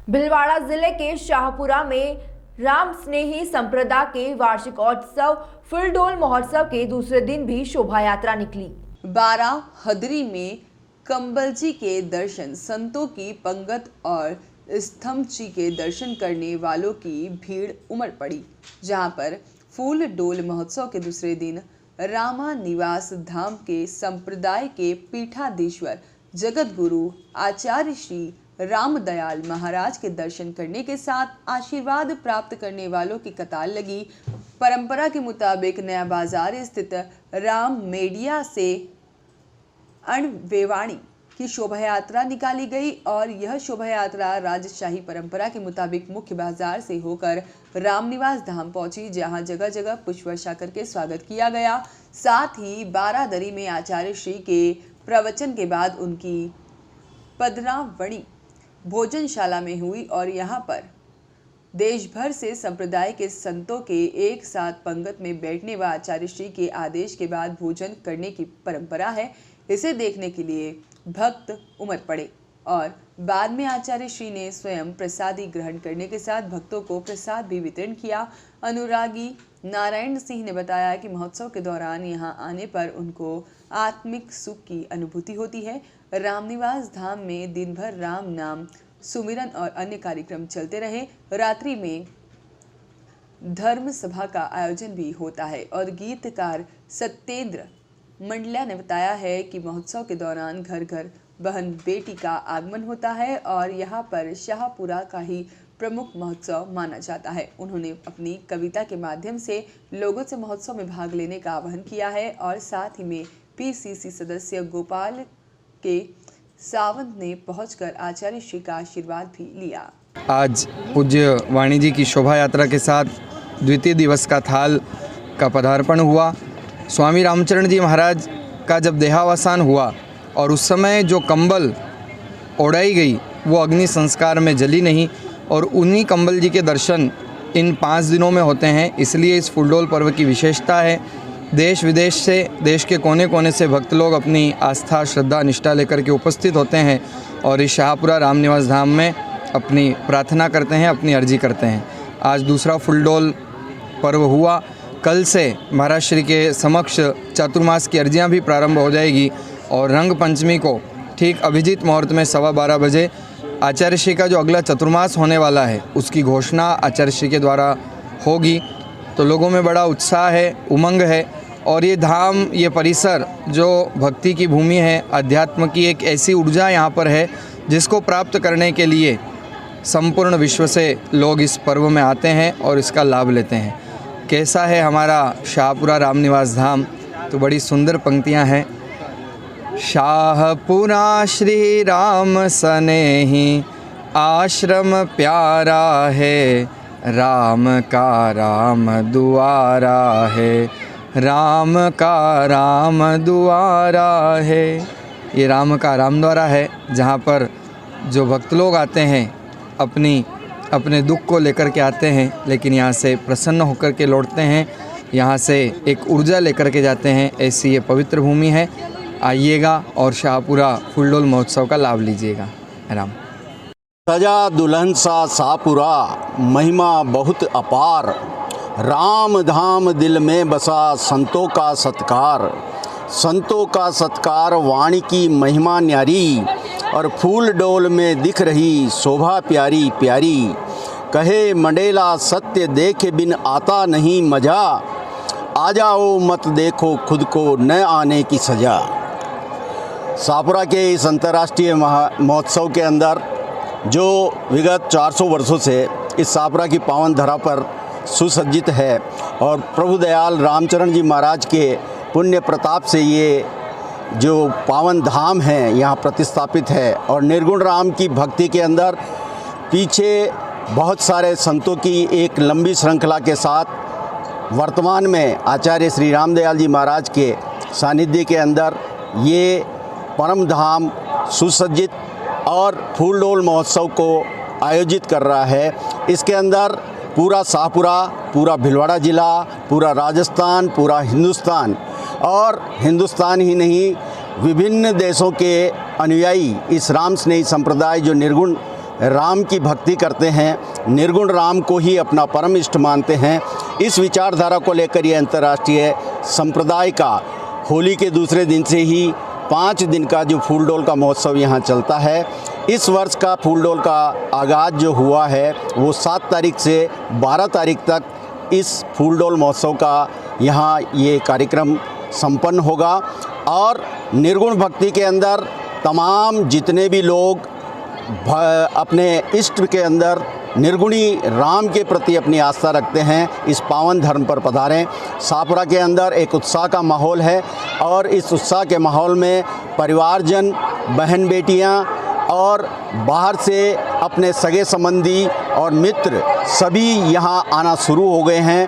भीलवाड़ा जिले के शाहपुरा में राम स्नेही संप्रदाय के वार्षिकोत्सव फुलडोल महोत्सव के दूसरे दिन भी शोभा यात्रा निकली। 12 हदरी में कंबल जी के दर्शन, संतों की पंगत और स्तंभ जी के दर्शन करने वालों की भीड़ उमड़ पड़ी। जहां पर फूल डोल महोत्सव के दूसरे दिन रामा निवास धाम के संप्रदाय के पीठाधीश्वर जगत गुरु आचार्य श्री रामदयाल महाराज के दर्शन करने के साथ आशीर्वाद प्राप्त करने वालों की कतार लगी। परंपरा के मुताबिक नया बाजार स्थित राम मेडिया से अणवेवाणी की शोभा यात्रा निकाली गई और यह शोभा यात्रा राजशाही परंपरा के मुताबिक मुख्य बाजार से होकर रामनिवास धाम पहुंची, जहां जगह जगह पुष्प वर्षा करके स्वागत किया गया। साथ ही 12 दरी में आचार्य श्री के प्रवचन के बाद उनकी पदरावणी भोजनशाला में हुई और यहाँ पर देश भर से संप्रदाय के संतों के एक साथ पंगत में बैठने व आचार्य श्री के आदेश के बाद भोजन करने की परंपरा है। इसे देखने के लिए भक्त उमड़ पड़े और बाद में आचार्य श्री ने स्वयं प्रसादी ग्रहण करने के साथ भक्तों को प्रसाद भी वितरण किया। अनुरागी नारायण सिंह ने बताया कि महोत्सव के दौरान यहां आने पर उनको आत्मिक सुख की अनुभूति होती है। रामनिवास धाम में दिन भर राम नाम सुमिरन और अन्य कार्यक्रम चलते रहे। रात्रि में धर्म सभा का आयोजन भी होता है और गीतकार सत्येंद्र मंडला ने बताया है कि महोत्सव के दौरान घर घर बहन बेटी का आगमन होता है और यहाँ पर शाहपुरा का ही प्रमुख महोत्सव माना जाता है। उन्होंने अपनी कविता के माध्यम से लोगों से महोत्सव में भाग लेने का आह्वान किया है और साथ ही में पीसीसी सदस्य गोपाल के सावंत ने पहुंचकर आचार्य श्री का आशीर्वाद भी लिया। आज पूज्य वाणी जी की शोभा यात्रा के साथ द्वितीय दिवस का थाल का पदार्पण हुआ। स्वामी रामचरण जी महाराज का जब देहावसान हुआ और उस समय जो कंबल ओढ़ाई गई वो अग्नि संस्कार में जली नहीं और उन्हीं कंबल जी के दर्शन इन 5 दिनों में होते हैं। इसलिए इस फुलडोल पर्व की विशेषता है। देश विदेश से, देश के कोने कोने से भक्त लोग अपनी आस्था श्रद्धा निष्ठा लेकर के उपस्थित होते हैं और इस शाहपुरा रामनिवास धाम में अपनी प्रार्थना करते हैं, अपनी अर्जी करते हैं। आज दूसरा फुलडोल पर्व हुआ। कल से महाराज श्री के समक्ष चातुर्मास की अर्जियां भी प्रारंभ हो जाएगी और रंग पंचमी को ठीक अभिजीत मुहूर्त में 12:15 बजे आचार्य श्री का जो अगला चतुर्मास होने वाला है उसकी घोषणा आचार्य श्री के द्वारा होगी। तो लोगों में बड़ा उत्साह है, उमंग है और ये धाम, ये परिसर जो भक्ति की भूमि है, अध्यात्म की एक ऐसी ऊर्जा यहाँ पर है जिसको प्राप्त करने के लिए संपूर्ण विश्व से लोग इस पर्व में आते हैं और इसका लाभ लेते हैं। कैसा है हमारा शाहपुरा रामनिवास धाम? तो बड़ी सुंदर पंक्तियाँ हैं। शाहपुरा श्री राम सनेही आश्रम प्यारा है, राम का राम दुआरा है, राम का राम दुआरा है। ये राम का राम द्वारा है जहाँ पर जो भक्त लोग आते हैं अपने दुख को लेकर के आते हैं, लेकिन यहाँ से प्रसन्न होकर के लौटते हैं, यहाँ से एक ऊर्जा लेकर के जाते हैं। ऐसी ये पवित्र भूमि है। आइएगा और शाहपुरा फुलडोल महोत्सव का लाभ लीजिएगा। राम सजा दुल्हन सा शाहपुरा, महिमा बहुत अपार, राम धाम दिल में बसा संतों का सत्कार, संतों का सत्कार वाणी की महिमा न्यारी, और फूल डोल में दिख रही शोभा प्यारी प्यारी, कहे मंडेला सत्य देखे बिन आता नहीं मजा, आ जाओ मत देखो खुद को न आने की सजा। शाहपुरा के इस अंतर्राष्ट्रीय महोत्सव के अंदर जो विगत 400 वर्षों से इस शाहपुरा की पावन धरा पर सुसज्जित है और प्रभु दयाल रामचरण जी महाराज के पुण्य प्रताप से ये जो पावन धाम है यहाँ प्रतिस्थापित है और निर्गुण राम की भक्ति के अंदर पीछे बहुत सारे संतों की एक लंबी श्रृंखला के साथ वर्तमान में आचार्य श्री रामदयाल जी महाराज के सानिध्य के अंदर ये परम धाम सुसज्जित और फूलडोल महोत्सव को आयोजित कर रहा है। इसके अंदर पूरा शाहपुरा, पूरा भीलवाड़ा ज़िला, पूरा राजस्थान, पूरा हिंदुस्तान और हिंदुस्तान ही नहीं विभिन्न देशों के अनुयायी इस राम स्नेही संप्रदाय जो निर्गुण राम की भक्ति करते हैं, निर्गुण राम को ही अपना परम इष्ट मानते हैं। इस विचारधारा को लेकर ये अंतर्राष्ट्रीय संप्रदाय का होली के दूसरे दिन से ही 5 दिन का जो फूलडोल का महोत्सव यहाँ चलता है। इस वर्ष का फूलडोल का आगाज़ जो हुआ है वो 7 तारीख से 12 तारीख तक इस फूलडोल महोत्सव का यहाँ ये कार्यक्रम संपन्न होगा। और निर्गुण भक्ति के अंदर तमाम जितने भी लोग अपने इष्ट के अंदर निर्गुणी राम के प्रति अपनी आस्था रखते हैं, इस पावन धर्म पर पधारें। शाहपुरा के अंदर एक उत्साह का माहौल है और इस उत्साह के माहौल में परिवारजन, बहन बेटियां और बाहर से अपने सगे संबंधी और मित्र सभी यहां आना शुरू हो गए हैं।